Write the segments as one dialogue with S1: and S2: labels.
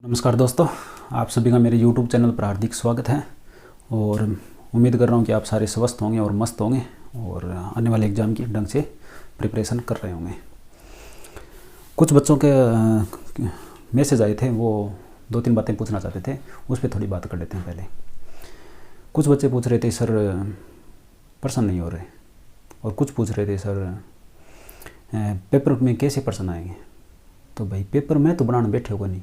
S1: नमस्कार दोस्तों, आप सभी का मेरे YouTube चैनल पर हार्दिक स्वागत है। और उम्मीद कर रहा हूँ कि आप सारे स्वस्थ होंगे और मस्त होंगे और आने वाले एग्ज़ाम की ढंग से प्रिपरेशन कर रहे होंगे। कुछ बच्चों के मैसेज आए थे, वो 2-3 बातें पूछना चाहते थे, उस पर थोड़ी बात कर लेते हैं। पहले कुछ बच्चे पूछ रहे थे सर प्रश्न नहीं हो रहे, और कुछ पूछ रहे थे सर पेपर में कैसे प्रश्न आएंगे। तो भाई पेपर में तो बनाने बैठे होगा नहीं,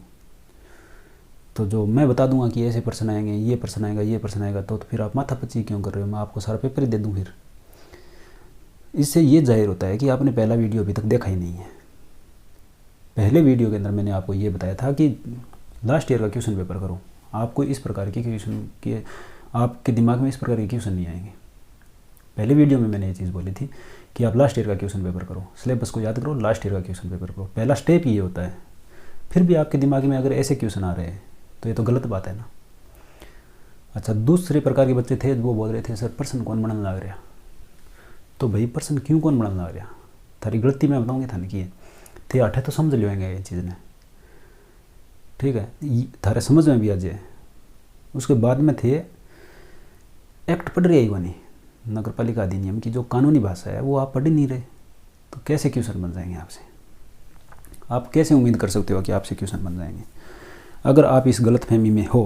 S1: तो जो मैं बता दूंगा कि ऐसे प्रश्न आएंगे, ये प्रश्न आएगा, ये प्रश्न आएगा, तो फिर आप माथापच्ची क्यों कर रहे हो? मैं आपको सारा पेपर ही दे दूं। फिर इससे ये जाहिर होता है कि आपने पहला वीडियो अभी तक देखा ही नहीं है। पहले वीडियो के अंदर मैंने आपको ये बताया था कि लास्ट ईयर का क्वेश्चन पेपर करो, आपको इस प्रकार के क्वेश्चन के आपके दिमाग में इस प्रकार के क्वेश्चन नहीं आएंगे। पहले वीडियो में मैंने ये चीज़ बोली थी कि आप लास्ट ईयर का क्वेश्चन पेपर करो, सिलेबस को याद करो, लास्ट ईयर का क्वेश्चन पेपर करो। पहला स्टेप ये होता है। फिर भी आपके दिमाग में अगर ऐसे क्वेश्चन आ रहे हैं तो ये तो गलत बात है ना। अच्छा, दूसरे प्रकार के बच्चे थे, वो बोल रहे थे सर प्रश्न कौन बनाने लग रहा। तो भाई प्रश्न क्यों कौन बनाने लग रहा? थारी गलती मैं बताऊँगी थाने की थे आठे तो समझ लेंगे ये चीज़ ने, ठीक है, थारे समझ में भी आ जाए। उसके बाद में थे एक्ट पढ़ रही है नहीं, नगर पालिका अधिनियम की जो कानूनी भाषा है वो आप पढ़ ही नहीं रहे, तो कैसे क्वेश्चन बन जाएंगे आपसे? आप कैसे उम्मीद कर सकते हो कि आपसे क्वेश्चन बन जाएंगे? अगर आप इस गलतफहमी में हो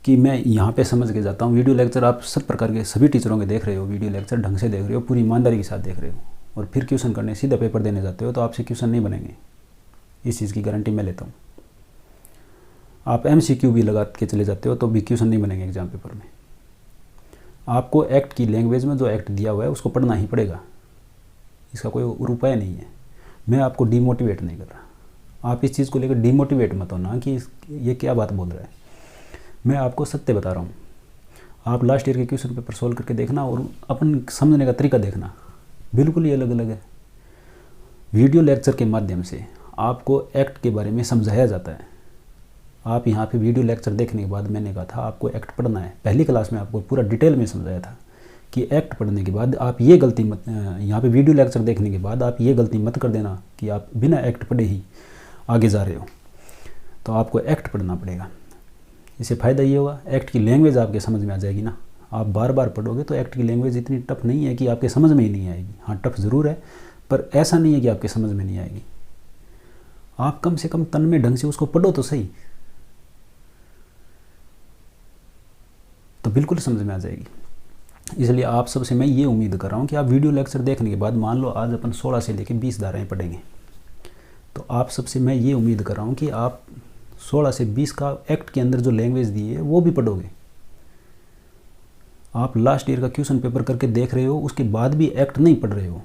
S1: कि मैं यहाँ पे समझ के जाता हूँ, वीडियो लेक्चर आप सब प्रकार के सभी टीचरों के देख रहे हो, वीडियो लेक्चर ढंग से देख रहे हो, पूरी ईमानदारी के साथ देख रहे हो, और फिर क्वेश्चन करने सीधा पेपर देने जाते हो, तो आपसे क्वेश्चन नहीं बनेंगे। इस चीज़ की गारंटी मैं लेता हूँ। आप MCQ भी लगा के चले जाते हो तो भी क्वेश्चन नहीं बनेंगे एग्जाम पेपर में। आपको एक्ट की लैंग्वेज में जो एक्ट दिया हुआ है उसको पढ़ना ही पड़ेगा, इसका कोई और उपाय नहीं है। मैं आपको डिमोटिवेट नहीं कर रहा, आप इस चीज़ को लेकर डिमोटिवेट मत होना कि ये क्या बात बोल रहा है। मैं आपको सत्य बता रहा हूँ। आप लास्ट ईयर के क्वेश्चन पेपर सोल्व करके देखना और अपन समझने का तरीका देखना, बिल्कुल ही अलग अलग है। वीडियो लेक्चर के माध्यम से आपको एक्ट के बारे में समझाया जाता है। आप यहाँ पे वीडियो लेक्चर देखने के बाद मैंने कहा था आपको एक्ट पढ़ना है। पहली क्लास में आपको पूरा डिटेल में समझाया था कि एक्ट पढ़ने के बाद आप ये गलती मत, यहाँ पे वीडियो लेक्चर देखने के बाद आप ये गलती मत कर देना कि आप बिना एक्ट पढ़े ही आगे जा रहे हो। तो आपको एक्ट पढ़ना पड़ेगा। इससे फ़ायदा ये होगा, एक्ट की लैंग्वेज आपके समझ में आ जाएगी ना। आप बार बार पढ़ोगे तो एक्ट की लैंग्वेज इतनी टफ नहीं है कि आपके समझ में ही नहीं आएगी। हाँ, टफ ज़रूर है, पर ऐसा नहीं है कि आपके समझ में नहीं आएगी। आप कम से कम तन में ढंग से उसको पढ़ो तो सही, तो बिल्कुल समझ में आ जाएगी। इसलिए आप सबसे मैं ये उम्मीद कर रहा हूँ कि आप वीडियो लेक्चर देखने के बाद, मान लो आज अपन 16 से लेकर 20 धाराएँ पढ़ेंगे, तो आप सबसे मैं ये उम्मीद कर रहा हूँ कि आप 16 से 20 का एक्ट के अंदर जो लैंग्वेज दी है वो भी पढ़ोगे। आप लास्ट ईयर का क्वेश्चन पेपर करके देख रहे हो, उसके बाद भी एक्ट नहीं पढ़ रहे हो,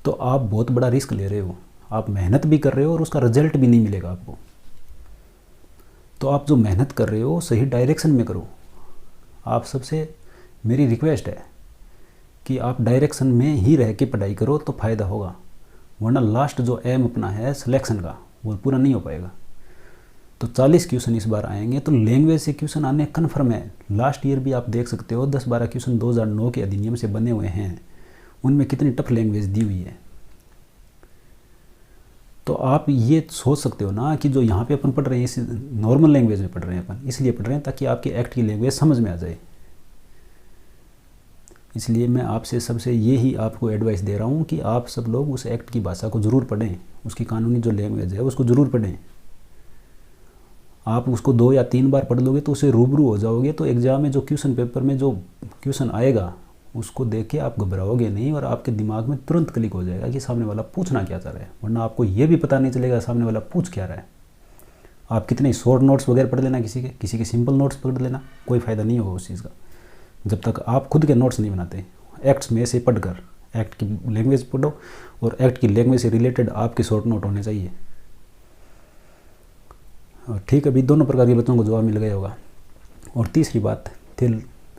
S1: तो आप बहुत बड़ा रिस्क ले रहे हो। आप मेहनत भी कर रहे हो और उसका रिजल्ट भी नहीं मिलेगा आपको। तो आप जो मेहनत कर रहे हो सही डायरेक्शन में करो। आप सबसे मेरी रिक्वेस्ट है कि आप डायरेक्शन में ही रह के पढ़ाई करो तो फ़ायदा होगा, वरना लास्ट जो एम अपना है सिलेक्शन का वो पूरा नहीं हो पाएगा। तो 40 क्वेश्चन इस बार आएंगे, तो लैंग्वेज से क्वेश्चन आने कन्फर्म है। लास्ट ईयर भी आप देख सकते हो 10-12 क्वेश्चन 2009 के अधिनियम से बने हुए हैं, उनमें कितनी टफ लैंग्वेज दी हुई है। तो आप ये सोच सकते हो ना कि जो यहाँ पे अपन पढ़ रहे हैं इस नॉर्मल लैंग्वेज में पढ़ रहे हैं अपन, इसलिए पढ़ रहे हैं ताकि आपके एक्ट की लैंग्वेज समझ में आ जाए। इसलिए मैं आपसे सबसे ये ही आपको एडवाइस दे रहा हूँ कि आप सब लोग उस एक्ट की भाषा को ज़रूर पढ़ें, उसकी कानूनी जो लैंग्वेज है उसको ज़रूर पढ़ें। आप उसको 2 या 3 बार पढ़ लोगे तो उससे रूबरू हो जाओगे, तो एग्ज़ाम में जो क्वेश्चन पेपर में जो क्वेश्चन आएगा उसको देख के आप घबराओगे नहीं, और आपके दिमाग में तुरंत क्लिक हो जाएगा कि सामने वाला पूछना क्या चाह रहा है। वरना आपको ये भी पता नहीं चलेगा सामने वाला पूछ क्या रहा है। आप कितने शॉर्ट नोट्स वगैरह पढ़ लेना, किसी के सिंपल नोट्स पढ़ लेना, कोई फ़ायदा नहीं होगा उस चीज़ का जब तक आप खुद के नोट्स नहीं बनाते। एक्ट्स में से पढ़कर एक्ट की लैंग्वेज पढ़ो, और एक्ट की लैंग्वेज से रिलेटेड आपके शॉर्ट नोट होने चाहिए। ठीक है, अभी दोनों प्रकार के बच्चों को जवाब मिल गया होगा। और तीसरी बात थे,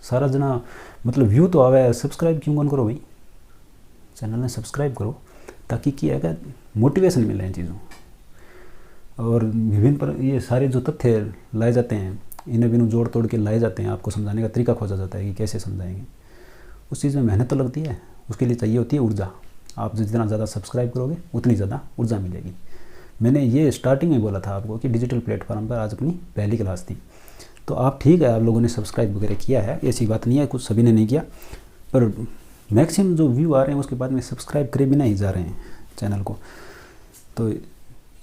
S1: सारा जना मतलब व्यू तो आवे, सब्सक्राइब क्यों कौन करो भाई, चैनल ने सब्सक्राइब करो ताकि क्या है मोटिवेशन मिले इन चीज़ों। और विभिन्न पर ये सारे जो तथ्य लाए जाते हैं, इन्हें बिनु जोड़ तोड़ के लाए जाते हैं, आपको समझाने का तरीका खोजा जाता है कि कैसे समझाएंगे। उस चीज़ में मेहनत तो लगती है, उसके लिए चाहिए होती है ऊर्जा। आप जितना ज़्यादा सब्सक्राइब करोगे उतनी ज़्यादा ऊर्जा मिलेगी। मैंने ये स्टार्टिंग में बोला था आपको कि डिजिटल प्लेटफॉर्म पर आज अपनी पहली क्लास थी। तो आप ठीक है, आप लोगों ने सब्सक्राइब वगैरह किया है, ऐसी बात नहीं है, कुछ सभी ने नहीं किया, पर मैक्सिमम जो व्यू आ रहे हैं उसके बाद में सब्सक्राइब करे बिना ही जा रहे हैं चैनल को। तो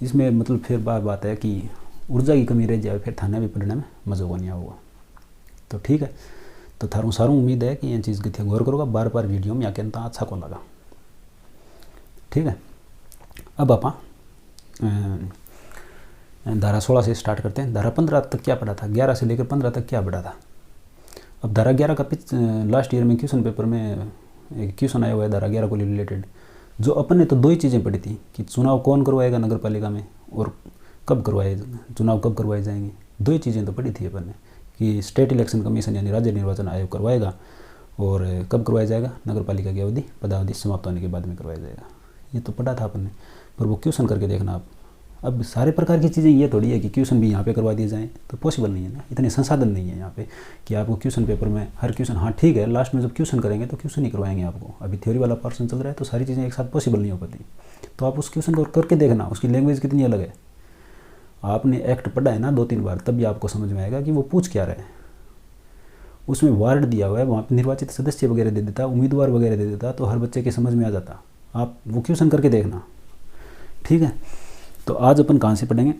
S1: इसमें मतलब फिर बात है कि ऊर्जा की कमी रह जाए, फिर थाना भी पढ़ने में मज़ा को नहीं आऊगा। तो ठीक है, तो थारू सारू उम्मीद है कि ये चीज़ की गौर करोगा, बार बार वीडियो में आके अच्छा को लगा। ठीक है, अब आप धारा 16 से स्टार्ट करते हैं। धारा 15 तक क्या पढ़ा था, 11 से लेकर 15 तक क्या पढ़ा था। अब धारा 11 का लास्ट ईयर में क्वेश्चन पेपर में एक क्वेश्चन आया हुआ है धारा 11 को रिलेटेड, जो अपन ने तो दो ही चीज़ें पढ़ी थी कि चुनाव कौन करवाएगा नगर पालिका में और कब करवाए जाएंगे। दो ही चीज़ें तो पढ़ी थी अपन ने कि स्टेट इलेक्शन कमीशन यानी राज्य निर्वाचन आयोग करवाएगा और कब करवाया जाएगा, नगर पालिका की अवधि पदावधि समाप्त होने के बाद में करवाया जाएगा। ये तो पढ़ा था अपन ने, पर वो क्वेश्चन करके देखना आप। अब सारे प्रकार की चीज़ें ये थोड़ी है कि क्वेश्चन भी यहाँ पे करवा दिए जाएँ, तो पॉसिबल नहीं है ना, इतने संसाधन नहीं है यहाँ पे कि आपको क्वेश्चन पेपर में हर क्वेश्चन, हाँ ठीक है लास्ट में जब क्वेश्चन करेंगे तो क्वेश्चन ही करवाएंगे आपको। अभी थ्योरी वाला पोर्शन चल रहा है तो सारी चीज़ें एक साथ पॉसिबल नहीं हो पाती। तो आप उस क्वेश्चन को करके देखना, उसकी लैंग्वेज कितनी अलग है। आपने एक्ट पढ़ा है ना 2-3 बार, तब भी आपको समझ में आएगा कि वो पूछ क्या रहा है। उसमें वार्ड दिया हुआ है, वहाँ पे निर्वाचित सदस्य वगैरह दे देता, उम्मीदवार वगैरह दे देता, तो हर बच्चे के समझ में आ जाता। आप वो क्वेश्चन करके देखना। ठीक है, तो आज अपन कहाँ से पढ़ेंगे,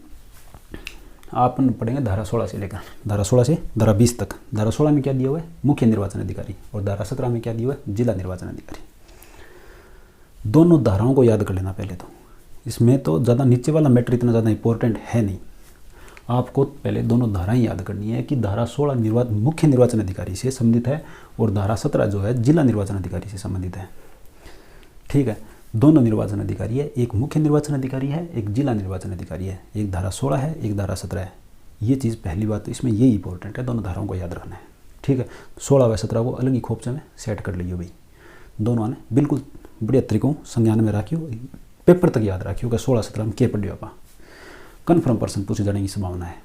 S1: अपन पढ़ेंगे धारा 16 से लेकर धारा 16 से धारा 20 तक। धारा 16 में क्या दिया हुआ है, मुख्य निर्वाचन अधिकारी, और धारा 17 में क्या दिया हुआ है, जिला निर्वाचन अधिकारी। दोनों धाराओं को याद कर लेना पहले तो। इसमें तो ज़्यादा नीचे वाला मैटर इतना ज़्यादा इंपॉर्टेंट है नहीं, आपको पहले दोनों धाराएं याद करनी है कि धारा 16 मुख्य निर्वाचन अधिकारी से संबंधित है और धारा 17 जो है जिला निर्वाचन अधिकारी से संबंधित है। ठीक है, दोनों निर्वाचन अधिकारी है, एक मुख्य निर्वाचन अधिकारी है, एक जिला निर्वाचन अधिकारी है, एक धारा 16 है, एक धारा 17 है। ये चीज़ पहली बात तो इसमें यही इंपॉर्टेंट है, दोनों धाराओं को याद रखना है। ठीक है, 16 व 17 को अलग ही खोपचे में सेट कर लियो भाई, दोनों ने बिल्कुल बढ़िया तरीकों संज्ञान में रखियो, पेपर तक याद रखियो कि 16-17 में क्या पढ़ियो आप, कन्फर्म पर्सन पूछे जाने की संभावना है।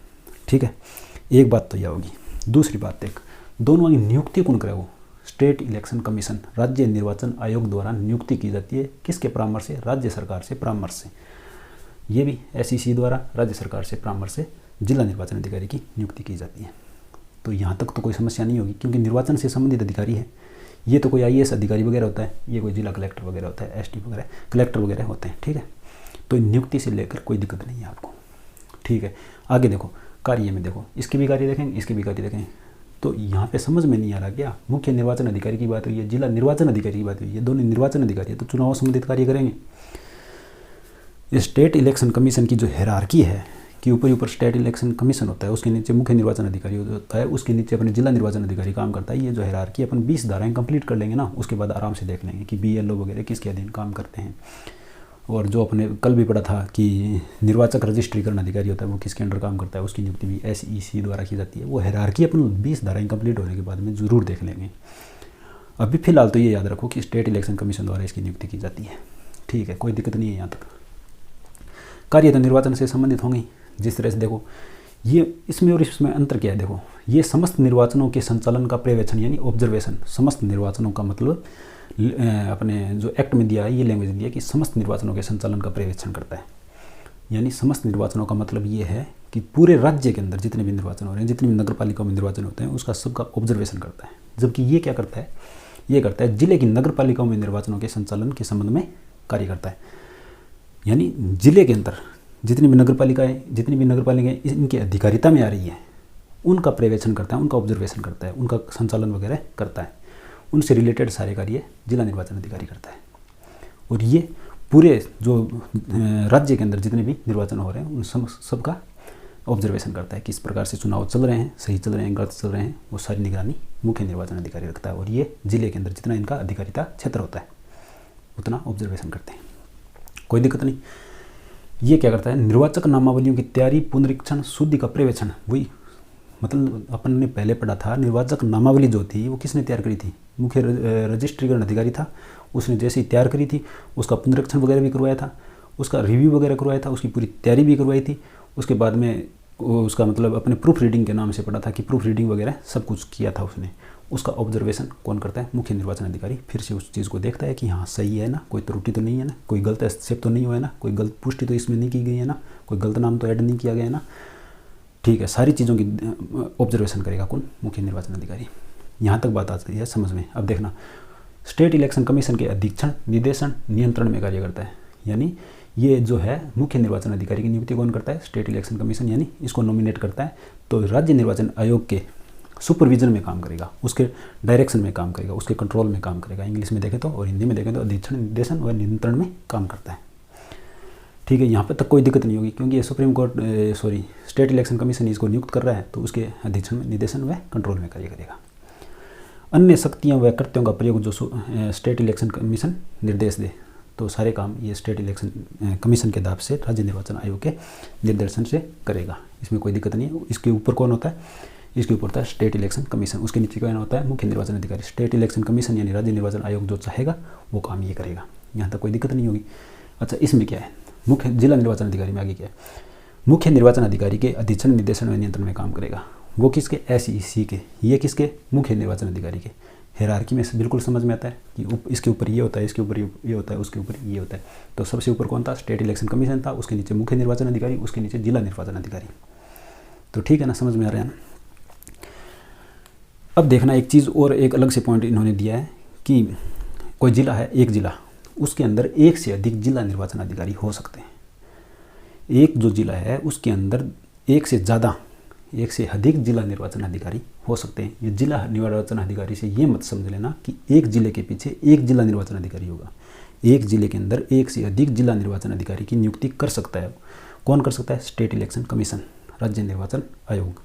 S1: ठीक है, एक बात तो यह होगी। दूसरी बात, एक दोनों की नियुक्ति कौन करे, वो स्टेट इलेक्शन कमीशन राज्य निर्वाचन आयोग द्वारा नियुक्ति की जाती है। किसके परामर्श से, राज्य सरकार से परामर्श से। ये भी SEC द्वारा राज्य सरकार से परामर्श से जिला निर्वाचन अधिकारी की नियुक्ति की जाती है। तो यहाँ तक तो कोई समस्या नहीं होगी क्योंकि निर्वाचन से संबंधित अधिकारी है। ये तो कोई IAS अधिकारी वगैरह होता है, ये कोई जिला कलेक्टर वगैरह होता है, ST वगैरह कलेक्टर वगैरह होते हैं। ठीक है, तो नियुक्ति से लेकर कोई दिक्कत नहीं है आपको। ठीक है, आगे देखो कार्य में देखो, इसके भी कार्य देखेंगे, इसके भी कार्य देखेंगे। तो यहाँ पे समझ में नहीं आ रहा क्या, मुख्य निर्वाचन अधिकारी की बात हुई है, जिला निर्वाचन अधिकारी की बात हुई है, दोनों निर्वाचन अधिकारी है तो चुनाव संबंधित कार्य करेंगे। स्टेट इलेक्शन कमीशन की जो हायरार्की है कि ऊपर स्टेट इलेक्शन कमीशन होता है, उसके नीचे मुख्य निर्वाचन अधिकारी होता है, उसके नीचे अपने जिला निर्वाचन अधिकारी काम करता है। ये जो हायरार्की अपन 20 धाराएं कंप्लीट कर लेंगे ना, उसके बाद आराम से देख लेंगे कि BLO वगैरह किसके अधीन काम करते हैं। और जो अपने कल भी पढ़ा था कि निर्वाचक रजिस्ट्रीकरण अधिकारी होता है वो किसके अंडर काम करता है, उसकी नियुक्ति भी SEC द्वारा की जाती है। वो हायरार्की अपन 20 धाराएं कंप्लीट होने के बाद में ज़रूर देख लेंगे। अभी फिलहाल तो ये याद रखो कि स्टेट इलेक्शन कमीशन द्वारा इसकी नियुक्ति की जाती है। ठीक है, कोई दिक्कत नहीं है यहाँ तक। कार्य तो निर्वाचन से संबंधित होंगे। जिस तरह से देखो ये इसमें और इसमें अंतर क्या है, देखो ये समस्त निर्वाचनों के संचालन का पर्यवेक्षण यानी ऑब्जर्वेशन। समस्त निर्वाचनों का मतलब अपने जो एक्ट में दिया है, ये लैंग्वेज दिया है कि समस्त निर्वाचनों के संचालन का पर्यवेक्षण करता है। यानी समस्त निर्वाचनों का मतलब ये है कि पूरे राज्य के अंदर जितने भी निर्वाचन हो रहे हैं, जितनी भी नगर पालिकाओं में निर्वाचन होते हैं, उसका सबका ऑब्जर्वेशन करता है। जबकि ये क्या करता है, ये करता है जिले की नगर पालिकाओं में निर्वाचनों के संचालन के संबंध में कार्य करता है। यानी जिले के अंदर जितनी भी नगर पालिकाएँ इनकी अधिकारिता में आ रही है, उनका पर्यवेक्षण करता है, उनका ऑब्जर्वेशन करता है, उनका संचालन वगैरह करता है। उनसे रिलेटेड सारे कार्य जिला निर्वाचन अधिकारी करता है। और ये पूरे जो राज्य के अंदर जितने भी निर्वाचन हो रहे हैं उन सबका ऑब्जर्वेशन करता है, किस प्रकार से चुनाव चल रहे हैं, सही चल रहे हैं, गलत चल रहे हैं, वो सारी निगरानी मुख्य निर्वाचन अधिकारी रखता है। और ये जिले के अंदर जितना इनका अधिकारिता क्षेत्र होता है उतना ऑब्जर्वेशन करते हैं। कोई दिक्कत नहीं। ये क्या करता है, निर्वाचक नामावलियों की तैयारी, पुनरीक्षण, शुद्धि का पर्यवेक्षण। वही मतलब अपन ने पहले पढ़ा था, निर्वाचक नामावली जो थी वो किसने तैयार करी थी, मुख्य रजिस्ट्रीकरण अधिकारी था। उसने जैसे ही तैयार करी थी उसका पुनरीक्षण वगैरह भी करवाया था, उसका रिव्यू वगैरह करवाया था, उसकी पूरी तैयारी भी करवाई थी। उसके बाद में उसका मतलब अपने प्रूफ रीडिंग के नाम से पढ़ा था कि प्रूफ रीडिंग वगैरह सब कुछ किया था उसने। उसका ऑब्जर्वेशन कौन करता है? मुख्य निर्वाचन अधिकारी फिर से उस चीज़ को देखता है कि हाँ सही है ना, कोई त्रुटि तो नहीं है ना, कोई गलत हस्तक्षेप तो नहीं हुआ है ना, कोई गलत पुष्टि तो इसमें नहीं की गई है ना, कोई गलत नाम तो ऐड नहीं किया गया है ना। ठीक है, सारी चीज़ों की ऑब्जर्वेशन करेगा कौन? मुख्य निर्वाचन अधिकारी। यहाँ तक बात आती है समझ में। अब देखना, स्टेट इलेक्शन कमीशन के अधीक्षण, निर्देशन, नियंत्रण में कार्य करता है। यानी ये जो है मुख्य निर्वाचन अधिकारी की नियुक्ति कौन करता है? स्टेट इलेक्शन कमीशन, यानी इसको नॉमिनेट करता है। तो राज्य निर्वाचन आयोग के सुपरविजन में काम करेगा, उसके डायरेक्शन में काम करेगा, उसके कंट्रोल में काम करेगा। इंग्लिश में देखें तो और हिंदी में देखें तो अधीक्षण, निर्देशन और नियंत्रण में काम करता है। ठीक है, यहाँ पर तक कोई दिक्कत नहीं होगी क्योंकि ये supreme court state election commission इसको नियुक्त कर रहा है, तो उसके अधीक्षण में, निर्देशन व कंट्रोल में कार्य करेगा। अन्य शक्तियों व कृत्यों का प्रयोग जो स्टेट इलेक्शन कमीशन निर्देश दे, तो सारे काम ये स्टेट इलेक्शन कमीशन के दाब से राज्य निर्वाचन आयोग के निर्देशन से करेगा। इसमें कोई दिक्कत नहीं है। इसके ऊपर कौन होता है? इसके ऊपर होता है स्टेट इलेक्शन कमीशन, उसके नीचे कौन होता है? मुख्य निर्वाचन अधिकारी। स्टेट इलेक्शन कमीशन यानी राज्य निर्वाचन आयोग जो चाहेगा वो काम ये करेगा। यहाँ तक कोई दिक्कत नहीं होगी। अच्छा, इसमें क्या है? मुख्य जिला निर्वाचन अधिकारी में आगे क्या है? मुख्य निर्वाचन अधिकारी के अधीक्षण, निर्देशन व नियंत्रण में काम करेगा। वो किसके? SEC के। ये किसके? मुख्य निर्वाचन अधिकारी के। हायरार्की में बिल्कुल समझ में आता है कि इसके ऊपर ये होता है, इसके ऊपर ये होता है, उसके ऊपर ये होता है। तो सबसे ऊपर कौन था? स्टेट इलेक्शन कमीशन था, उसके नीचे मुख्य निर्वाचन अधिकारी, उसके नीचे जिला निर्वाचन अधिकारी। तो ठीक है ना, समझ में आ रहा है ना। अब देखना एक चीज़ और, एक अलग से पॉइंट इन्होंने दिया है कि कोई जिला है, एक जिला, उसके अंदर एक से अधिक जिला निर्वाचन अधिकारी हो सकते हैं। एक जो जिला है उसके अंदर एक से ज़्यादा, एक से अधिक जिला निर्वाचन अधिकारी हो सकते हैं। ये जिला निर्वाचन अधिकारी से ये मत समझ लेना कि एक जिले के पीछे एक जिला निर्वाचन अधिकारी होगा। एक जिले के अंदर एक से अधिक जिला निर्वाचन अधिकारी की नियुक्ति कर सकता है। कौन कर सकता है? स्टेट इलेक्शन कमीशन, राज्य निर्वाचन आयोग।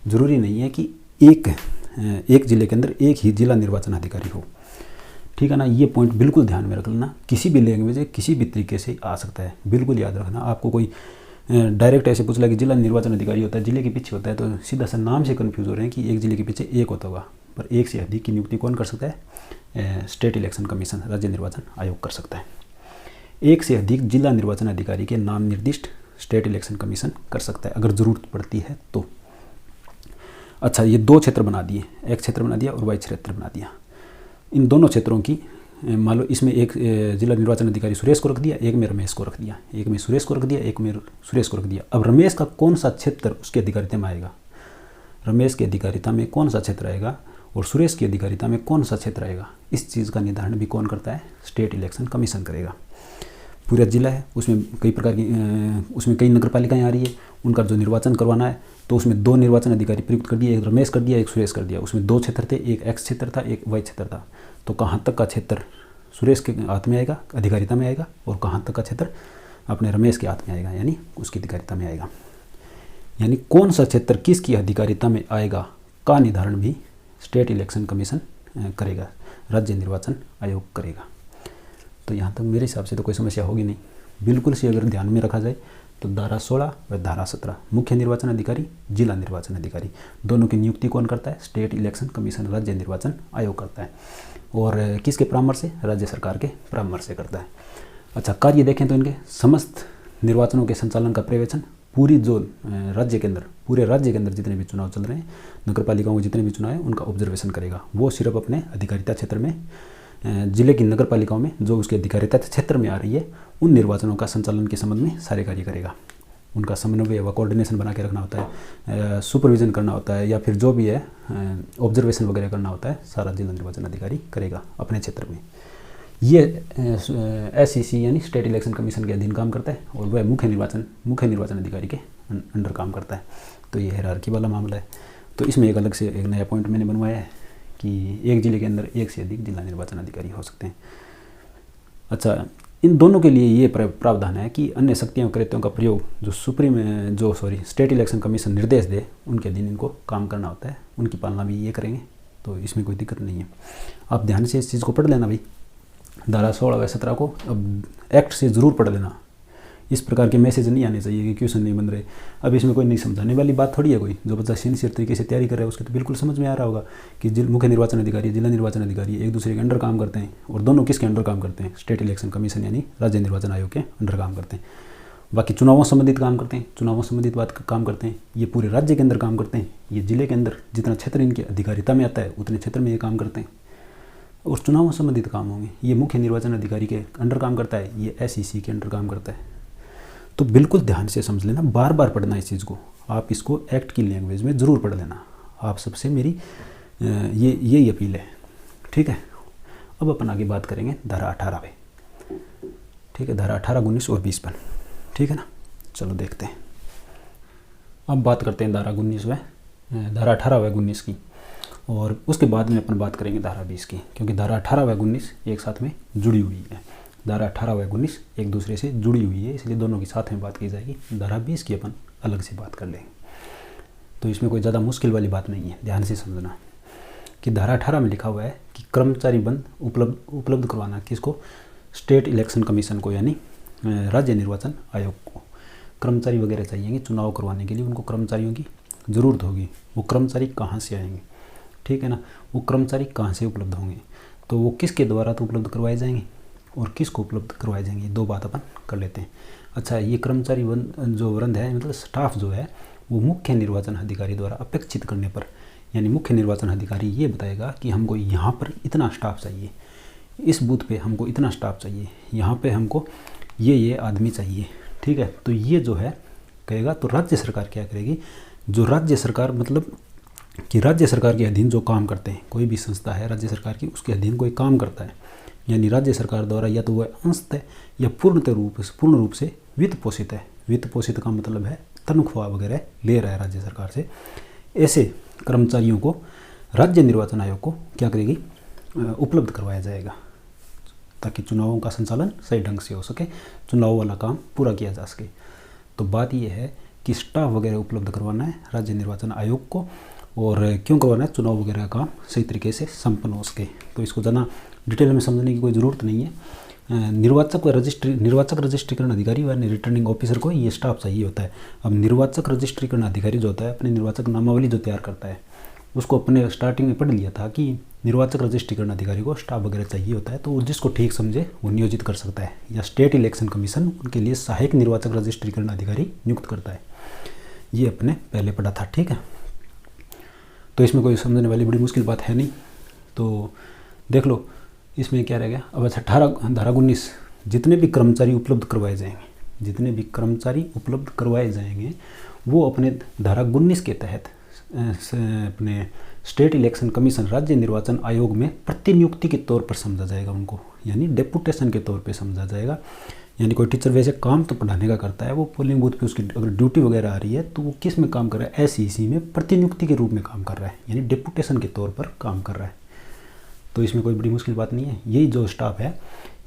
S1: जरूरी नहीं है कि एक जिले के अंदर एक ही जिला निर्वाचन अधिकारी हो। ठीक है ना, ये पॉइंट बिल्कुल ध्यान में रख लेना। किसी भी लैंग्वेज है, किसी भी तरीके से आ सकता है, बिल्कुल याद रखना। आपको कोई डायरेक्ट ऐसे पूछ लिया कि जिला निर्वाचन अधिकारी होता है, जिले के पीछे होता है, तो सीधा सा नाम से कन्फ्यूज हो रहे हैं कि एक जिले के पीछे एक होता होगा, पर एक से अधिक की नियुक्ति कौन कर सकता है? स्टेट इलेक्शन कमीशन, राज्य निर्वाचन आयोग कर सकता है। एक से अधिक जिला निर्वाचन अधिकारी के नाम निर्दिष्ट स्टेट इलेक्शन कमीशन कर सकता है अगर ज़रूरत पड़ती है तो। अच्छा, ये दो क्षेत्र बना दिए, एक क्षेत्र बना दिया और वाई क्षेत्र बना दिया। इन दोनों क्षेत्रों की मान लो इसमें एक जिला निर्वाचन अधिकारी सुरेश को रख दिया, एक में रमेश को रख दिया, एक में सुरेश को रख दिया, एक में सुरेश को रख दिया। अब रमेश का कौन सा क्षेत्र उसकी अधिकारिता में आएगा? रमेश की अधिकारिता में कौन सा क्षेत्र आएगा और सुरेश की अधिकारिता में कौन सा क्षेत्र आएगा? इस चीज़ का निर्धारण भी कौन करता है? स्टेट इलेक्शन कमीशन करेगा। पूरा जिला है, उसमें कई प्रकार की उसमें कई नगर पालिकाएँ आ रही है, उनका जो निर्वाचन करवाना है, तो उसमें दो निर्वाचन अधिकारी प्रयुक्त कर दिए, एक रमेश कर दिया, एक सुरेश कर दिया। उसमें दो क्षेत्र थे, एक एक्स क्षेत्र था, एक वाई क्षेत्र था। तो कहाँ तक का क्षेत्र सुरेश के हाथ में आएगा, अधिकारिता में आएगा, और कहाँ तक का क्षेत्र अपने रमेश के हाथ में आएगा, यानी उसकी अधिकारिता में आएगा। यानी कौन सा क्षेत्र किसकी अधिकारिता में आएगा का निर्धारण भी स्टेट इलेक्शन कमीशन करेगा, राज्य निर्वाचन आयोग करेगा। तो यहाँ तक मेरे हिसाब से तो कोई समस्या होगी नहीं। बिल्कुल से अगर ध्यान में रखा जाए तो धारा 16 व धारा 17 मुख्य निर्वाचन अधिकारी, जिला निर्वाचन अधिकारी, दोनों की नियुक्ति कौन करता है? स्टेट इलेक्शन कमीशन, राज्य निर्वाचन आयोग करता है। और किसके परामर्श से? राज्य सरकार के परामर्श से करता है। अच्छा, कार्य देखें तो इनके समस्त निर्वाचनों के संचालन का पर्यवेक्षण पूरी जो राज्य के अंदर, पूरे राज्य के अंदर जितने भी चुनाव चल रहे हैं, नगर पालिकाओं के जितने भी चुनाव हैं, उनका ऑब्जर्वेशन करेगा। वो सिर्फ अपने अधिकारिता क्षेत्र में, जिले की नगर पालिकाओं में जो उसके अधिकारिता क्षेत्र में आ रही है, उन निर्वाचनों का संचालन के संबंध में सारे कार्य करेगा। उनका समन्वय व कोऑर्डिनेशन बना के रखना होता है, सुपरविजन करना होता है, या फिर जो भी है ऑब्जर्वेशन वगैरह करना होता है, सारा जिला निर्वाचन अधिकारी करेगा अपने क्षेत्र में। ये SEC यानी स्टेट इलेक्शन कमीशन के अधीन काम करता है, और वह मुख्य निर्वाचन अधिकारी के अंडर काम करता है। तो ये हायरार्की वाला मामला है। तो इसमें एक अलग से एक नया पॉइंट मैंने बनवाया है कि एक जिले के अंदर एक से अधिक जिला निर्वाचन अधिकारी हो सकते हैं। अच्छा, इन दोनों के लिए ये प्रावधान है कि अन्य शक्तियों कृत्यों का प्रयोग जो स्टेट इलेक्शन कमीशन निर्देश दे, उनके अधीन इनको काम करना होता है, उनकी पालना भी ये करेंगे। तो इसमें कोई दिक्कत नहीं है। आप ध्यान से इस चीज़ को पढ़ लेना भाई, धारा 16 व 17 को अब एक्ट से ज़रूर पढ़ लेना। इस प्रकार के मैसेज नहीं आने चाहिए कि क्वेश्चन नहीं बन रहे। अब इसमें कोई नहीं समझाने वाली बात थोड़ी है। कोई जो बच्चा सिंसियर तरीके से तैयारी कर रहा है उसके तो बिल्कुल समझ में आ रहा होगा कि मुख्य निर्वाचन अधिकारी, जिला निर्वाचन अधिकारी एक दूसरे के अंडर काम करते हैं, और दोनों किसके अंडर काम करते हैं? स्टेट इलेक्शन कमीशन यानी राज्य निर्वाचन आयोग के अंडर काम करते हैं। बाकी चुनावों संबंधित काम करते हैं, चुनावों संबंधित बात काम करते हैं, ये पूरे राज्य के अंदर काम करते हैं, ये जिले के अंदर जितना क्षेत्र इनकी अधिकारिता में आता है उतने क्षेत्र में ये काम करते हैं और चुनावों संबंधित काम होंगे। ये मुख्य निर्वाचन अधिकारी के अंडर काम करता है, ये SEC के अंडर काम करता है। तो बिल्कुल ध्यान से समझ लेना, बार बार पढ़ना इस चीज़ को, आप इसको एक्ट की लैंग्वेज में ज़रूर पढ़ लेना। आप सबसे मेरी यही अपील है, ठीक है। अब अपन आगे बात करेंगे धारा 18 पे, ठीक है, धारा 18, 19 और 20 पर, ठीक है ना। चलो देखते हैं। अब बात करते हैं धारा 19 व धारा 18 व 19 की, और उसके बाद में अपन बात करेंगे धारा 20 की, क्योंकि धारा 18 व 19 एक साथ में जुड़ी हुई है। धारा 18 व 19 एक दूसरे से जुड़ी हुई है, इसलिए दोनों की साथ में बात की जाएगी। धारा 20 की अपन अलग से बात कर लेंगे। तो इसमें कोई ज़्यादा मुश्किल वाली बात नहीं है, ध्यान से समझना कि धारा 18 में लिखा हुआ है कि कर्मचारी बंद उपलब्ध करवाना किसको, स्टेट इलेक्शन कमीशन को, यानी राज्य निर्वाचन आयोग को। कर्मचारी वगैरह चाहिए चुनाव करवाने के लिए, उनको कर्मचारियों की ज़रूरत होगी। वो कर्मचारी कहाँ से आएंगे, ठीक है ना, वो कर्मचारी कहाँ से उपलब्ध होंगे, तो वो किसके द्वारा तो उपलब्ध करवाए जाएंगे और किसको उपलब्ध करवाए जाएंगे, दो बात अपन कर लेते हैं। अच्छा, ये कर्मचारी जो वृंद है, मतलब स्टाफ जो है, वो मुख्य निर्वाचन अधिकारी द्वारा अपेक्षित करने पर, यानी मुख्य निर्वाचन अधिकारी ये बताएगा कि हमको यहाँ पर इतना स्टाफ चाहिए, इस बूथ पे हमको इतना स्टाफ चाहिए, यहाँ पे हमको ये आदमी चाहिए, ठीक है। तो ये जो है कहेगा, तो राज्य सरकार क्या करेगी, जो राज्य सरकार मतलब कि राज्य सरकार के अधीन जो काम करते हैं, कोई भी संस्था है राज्य सरकार की, उसके अधीन कोई काम करता है, यानी राज्य सरकार द्वारा या तो वह अंशतः या पूर्ण रूप से वित्त पोषित है। वित्त पोषित का मतलब है तनख्वाह वगैरह ले रहा है राज्य सरकार से। ऐसे कर्मचारियों को राज्य निर्वाचन आयोग को क्या करेगी, उपलब्ध करवाया जाएगा, ताकि चुनावों का संचालन सही ढंग से हो सके, चुनाव वाला काम पूरा किया जा सके। तो बात यह है कि स्टाफ वगैरह उपलब्ध करवाना है राज्य निर्वाचन आयोग को, और क्यों करवाना है, चुनाव वगैरह का काम सही तरीके से संपन्न हो सके। तो इसको ज़्यादा डिटेल में समझने की कोई ज़रूरत नहीं है। निर्वाचक रजिस्ट्रीकरण अधिकारी व रिटर्निंग ऑफिसर को ये स्टाफ चाहिए होता है। अब निर्वाचक रजिस्ट्रीकरण अधिकारी जो होता है, अपने निर्वाचक नामावली जो तैयार करता है, उसको अपने स्टार्टिंग में पढ़ लिया था कि निर्वाचक रजिस्ट्रीकरण अधिकारी को स्टाफ वगैरह चाहिए होता है, तो जिसको ठीक समझे वो नियोजित कर सकता है, या स्टेट इलेक्शन कमीशन उनके लिए सहायक निर्वाचक रजिस्ट्रीकरण अधिकारी नियुक्त करता है। ये अपने पहले पढ़ा था, ठीक है। तो इसमें कोई समझने वाली बड़ी मुश्किल बात है नहीं। तो देख लो इसमें क्या रह गया। अब अच्छा, धारा 19, जितने भी कर्मचारी उपलब्ध करवाए जाएंगे वो अपने धारा 19 के तहत अपने स्टेट इलेक्शन कमीशन राज्य निर्वाचन आयोग में प्रतिनियुक्ति के तौर पर समझा जाएगा उनको, यानी डेपुटेशन के तौर पे समझा जाएगा। यानी कोई टीचर वैसे काम तो पढ़ाने का करता है, वो पोलिंग बूथ पे उसकी अगर ड्यूटी वगैरह आ रही है तो वो किस में काम कर रहा है, SEC में प्रतिनियुक्ति के रूप में काम कर रहा है, यानी डेपुटेशन के तौर पर काम कर रहा है। तो इसमें कोई बड़ी मुश्किल बात नहीं है। यही जो स्टाफ है,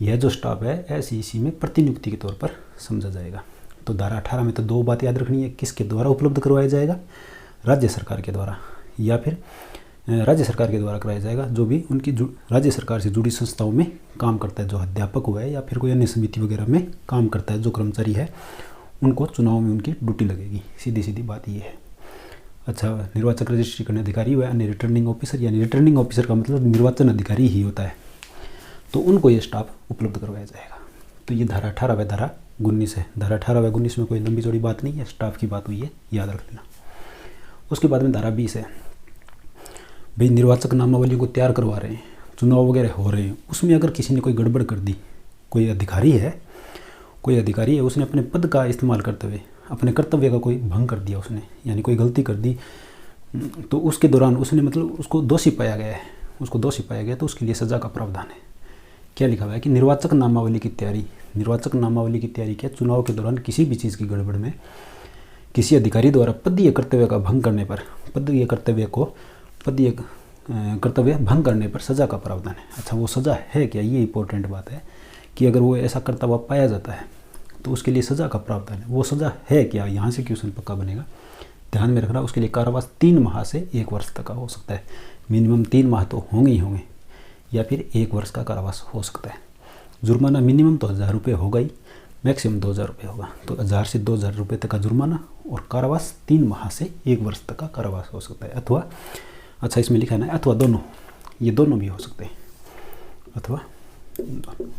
S1: यह जो स्टाफ है SEC में प्रतिनियुक्ति के तौर पर समझा जाएगा। तो धारा 18 में तो दो बात याद रखनी है, किसके द्वारा उपलब्ध करवाया जाएगा, राज्य सरकार के द्वारा, या फिर राज्य सरकार के द्वारा कराया जाएगा जो भी उनकी राज्य सरकार से जुड़ी संस्थाओं में काम करता है, जो अध्यापक हुआ है या फिर कोई अन्य समिति वगैरह में काम करता है, जो कर्मचारी है, उनको चुनाव में उनकी ड्यूटी लगेगी। सीधी सीधी बात ये है। अच्छा, निर्वाचक रजिस्ट्रीकरण अधिकारी व अन्य रिटर्निंग ऑफिसर, यानी रिटर्निंग ऑफिसर का मतलब निर्वाचन अधिकारी ही होता है, तो उनको ये स्टाफ उपलब्ध करवाया जाएगा। तो ये धारा 18 व धारा 19 है। धारा 18 व 19 में कोई लंबी चौड़ी बात नहीं है, स्टाफ की बात हुई है, याद रख लेना। उसके बाद में धारा 20 है। भाई निर्वाचक नामावली को तैयार करवा रहे हैं, चुनाव वगैरह हो रहे हैं, उसमें अगर किसी ने कोई गड़बड़ कर दी, कोई अधिकारी है उसने अपने पद का इस्तेमाल करते हुए अपने कर्तव्य का कोई भंग कर दिया उसने, यानी कोई गलती कर दी, तो उसके दौरान उसने मतलब उसको दोषी पाया गया तो उसके लिए सज़ा का प्रावधान है। क्या लिखा हुआ है कि निर्वाचक नामावली की तैयारी क्या, चुनाव के दौरान किसी भी चीज़ की गड़बड़ में किसी अधिकारी द्वारा पदीय कर्तव्य का भंग करने पर, पदीय कर्तव्य भंग करने पर सज़ा का प्रावधान है। अच्छा, वो सज़ा है क्या, ये इंपॉर्टेंट बात है कि अगर वो ऐसा करता हुआ पाया जाता है तो उसके लिए सज़ा का प्रावधान है। वो सज़ा है क्या, यहाँ से क्वेश्चन पक्का बनेगा, ध्यान में रखना। उसके लिए कारावास 3 माह से 1 वर्ष तक का हो सकता है। मिनिमम 3 माह तो होंगे ही होंगे, या फिर 1 वर्ष का कारावास हो सकता है। जुर्माना मिनिमम तो 1000 रुपये होगा ही, मैक्सिमम 2000 रुपये होगा। तो 1000 से 2000 रुपये तक का जुर्माना और कारावास 3 माह से 1 वर्ष तक का कारावास हो सकता है। अथवा, अच्छा इसमें लिखा है ना, अथवा दोनों, ये दोनों भी हो सकते हैं, अथवा दोनों।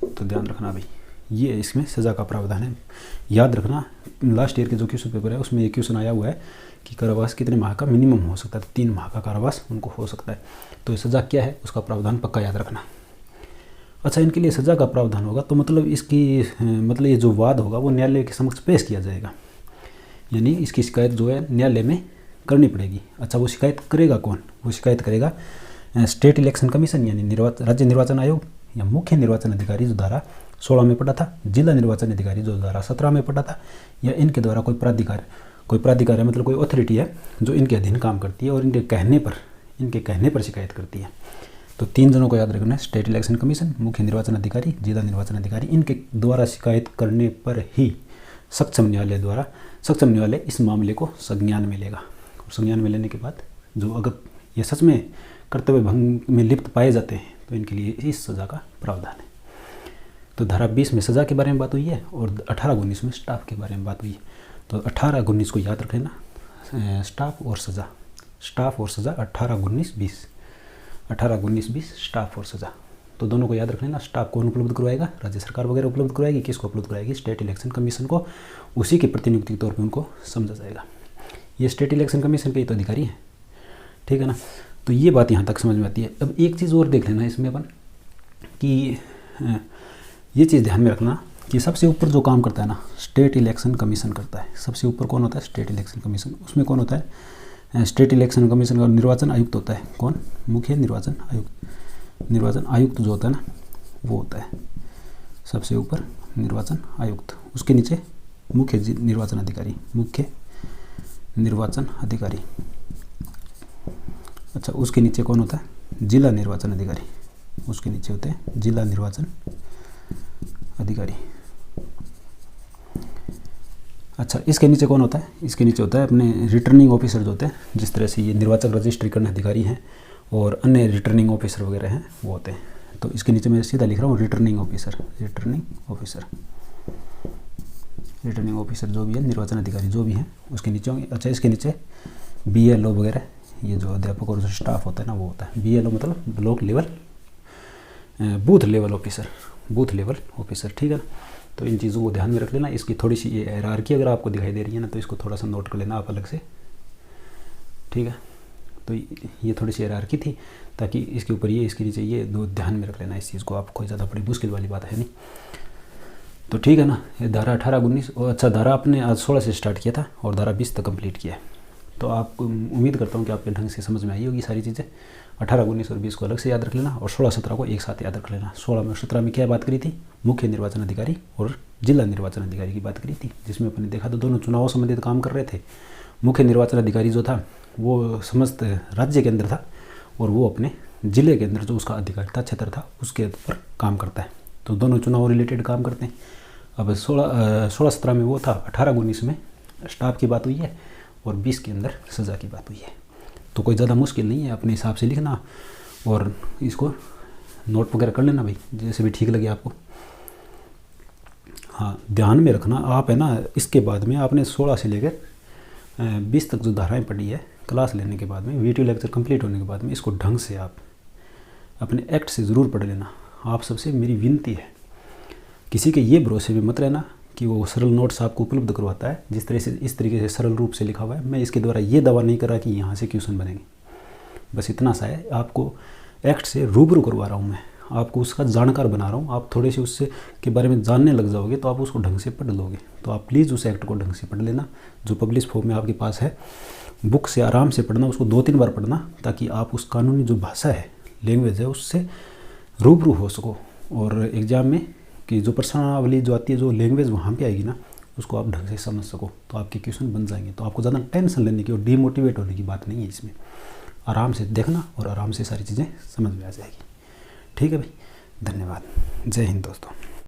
S1: तो ध्यान रखना भाई, ये इसमें सज़ा का प्रावधान है। याद रखना, लास्ट ईयर के जो क्वेश्चन पेपर है उसमें एक क्वेश्चन आया हुआ है कि कारावास कितने माह का मिनिमम हो सकता है, 3 माह का कारावास उनको हो सकता है। तो ये सज़ा क्या है उसका प्रावधान पक्का याद रखना। अच्छा, इनके लिए सज़ा का प्रावधान होगा तो मतलब इसकी मतलब ये जो वाद होगा वो न्यायालय के समक्ष पेश किया जाएगा, यानी इसकी शिकायत जो है न्यायालय में करनी पड़ेगी। अच्छा, वो शिकायत करेगा कौन? वो शिकायत करेगा स्टेट इलेक्शन कमीशन यानी राज्य निर्वाचन आयोग, या मुख्य निर्वाचन अधिकारी जो धारा 16 में पढ़ा था, जिला निर्वाचन अधिकारी जो धारा 17 में पढ़ा था, या इनके द्वारा कोई प्राधिकार है मतलब कोई अथॉरिटी है जो इनके अधीन काम करती है और इनके कहने पर शिकायत करती है। तो 3 जनों को याद रखना है, स्टेट इलेक्शन कमीशन, मुख्य निर्वाचन अधिकारी, जिला निर्वाचन अधिकारी। इनके द्वारा शिकायत करने पर ही सक्षम न्यायालय इस मामले को संज्ञान में लेगा। और संज्ञान में लेने के बाद जो अगर ये सच में कर्तव्य भंग में लिप्त पाए जाते हैं तो इनके लिए इस सज़ा का प्रावधान है। तो धारा 20 में सज़ा के बारे में बात हुई है और 18-19 में स्टाफ के बारे में बात हुई है। तो 18-19 को याद रख लेना, स्टाफ और सज़ा 18-19-20 स्टाफ और सज़ा। तो दोनों को याद रख लेना। स्टाफ कौन उपलब्ध करवाएगा? राज्य सरकार वगैरह उपलब्ध करवाएगी। किसको उपलब्ध कराएगी? स्टेट इलेक्शन कमीशन को। उसी के प्रतिनियुक्ति के तौर पर उनको समझा जाएगा। ये स्टेट इलेक्शन कमीशन के ही तो अधिकारी हैं, ठीक है ना। तो ये बात यहाँ तक समझ में आती है। अब एक चीज़ और देख लेना इसमें अपन कि ये चीज़ ध्यान में रखना कि सबसे ऊपर जो काम करता है ना स्टेट इलेक्शन कमीशन करता है। सबसे ऊपर कौन होता है? State election commission. उसमें कौन होता है? स्टेट इलेक्शन कमीशन का निर्वाचन आयुक्त होता है। कौन? मुख्य निर्वाचन आयुक्त। निर्वाचन आयुक्त जो होता है ना वो होता है सबसे ऊपर निर्वाचन आयुक्त। उसके नीचे मुख्य निर्वाचन अधिकारी। अच्छा, उसके नीचे कौन होता है? जिला निर्वाचन अधिकारी। उसके नीचे होते हैं जिला निर्वाचन अधिकारी। अच्छा, इसके नीचे कौन होता है? इसके नीचे होता है अपने रिटर्निंग ऑफिसर जो होते हैं। जिस तरह से ये निर्वाचक रजिस्ट्रीकरण अधिकारी हैं और अन्य रिटर्निंग ऑफिसर वगैरह हैं वो होते हैं। तो इसके नीचे मैं सीधा लिख रहा हूँ रिटर्निंग ऑफिसर जो भी है, निर्वाचन अधिकारी जो भी हैं उसके नीचे होंगे। अच्छा, इसके नीचे BLO वगैरह, ये जो अध्यापक और जो स्टाफ होता है ना वो होता है। BLO मतलब बूथ लेवल ऑफिसर, ठीक है ना। तो इन चीज़ों को ध्यान में रख लेना। इसकी थोड़ी सी ये हायरार्की अगर आपको दिखाई दे रही है ना तो इसको थोड़ा सा नोट कर लेना आप अलग से, ठीक है। तो ये थोड़ी सी हायरार्की थी ताकि इसके ऊपर ये, इसके नीचे ये, दो ध्यान में रख लेना इस चीज़ को। आप कोई ज़्यादा बड़ी मुश्किल वाली बात है नहीं, तो ठीक है ना। ये धारा 18-19 और अच्छा धारा आपने आज 16 से स्टार्ट किया था और धारा 20 तक कंप्लीट किया है। तो आप उम्मीद करता हूँ कि आपके ढंग से समझ में आई होगी सारी चीज़ें। 18-19 और 20 को अलग से याद रख लेना और 16-17 को एक साथ याद रख लेना। 16 में 17 में क्या बात करी थी? मुख्य निर्वाचन अधिकारी और जिला निर्वाचन अधिकारी की बात करी थी, जिसमें अपने देखा तो दोनों चुनावों संबंधित काम कर रहे थे। मुख्य निर्वाचन अधिकारी जो था वो समस्त राज्य के अंदर था और वो अपने ज़िले के अंदर जो उसका अधिकारिता क्षेत्र था उसके ऊपर काम करता है। तो दोनों चुनाव रिलेटेड काम करते हैं। अब 16-17 में वो था, 18-19 में स्टाफ की बात हुई है और 20 के अंदर सज़ा की बात हुई है। तो कोई ज़्यादा मुश्किल नहीं है, अपने हिसाब से लिखना और इसको नोट वगैरह कर लेना भाई, जैसे भी ठीक लगे आपको। हाँ, ध्यान में रखना आप है ना, इसके बाद में आपने 16 से लेकर 20 तक जो धाराएं पढ़ी है क्लास लेने के बाद में, वीडियो लेक्चर कंप्लीट होने के बाद में, इसको ढंग से आप अपने एक्ट से ज़रूर पढ़ लेना। आप सबसे मेरी विनती है, किसी के ये भरोसे में मत रहना कि वो सरल नोट्स आपको उपलब्ध करवाता है। जिस तरह से इस तरीके से सरल रूप से लिखा हुआ है, मैं इसके द्वारा ये दावा नहीं कर रहा कि यहाँ से क्वेश्चन बनेंगे, बस इतना सा है। आपको एक्ट से रूबरू करवा रहा हूँ मैं, आपको उसका जानकार बना रहा हूँ। आप थोड़े से उससे के बारे में जानने लग जाओगे तो आप उसको ढंग से पढ़ लोगे। तो आप प्लीज़ उस एक्ट को ढंग से पढ़ लेना, जो पब्लिश फॉर्म में आपके पास है। बुक से आराम से पढ़ना, उसको 2-3 बार पढ़ना, ताकि आप उस कानूनी जो भाषा है, लैंग्वेज है, उससे रूबरू हो सको। और एग्ज़ाम में कि जो प्रश्नावली जो आती है, जो लैंग्वेज वहाँ पे आएगी ना, उसको आप ढंग से समझ सको, तो आपके क्वेश्चन बन जाएंगे। तो आपको ज़्यादा टेंशन लेने की और डीमोटिवेट होने की बात नहीं है इसमें। आराम से देखना और आराम से सारी चीज़ें समझ में आ जाएगी। ठीक है भाई, धन्यवाद। जय हिंद दोस्तों।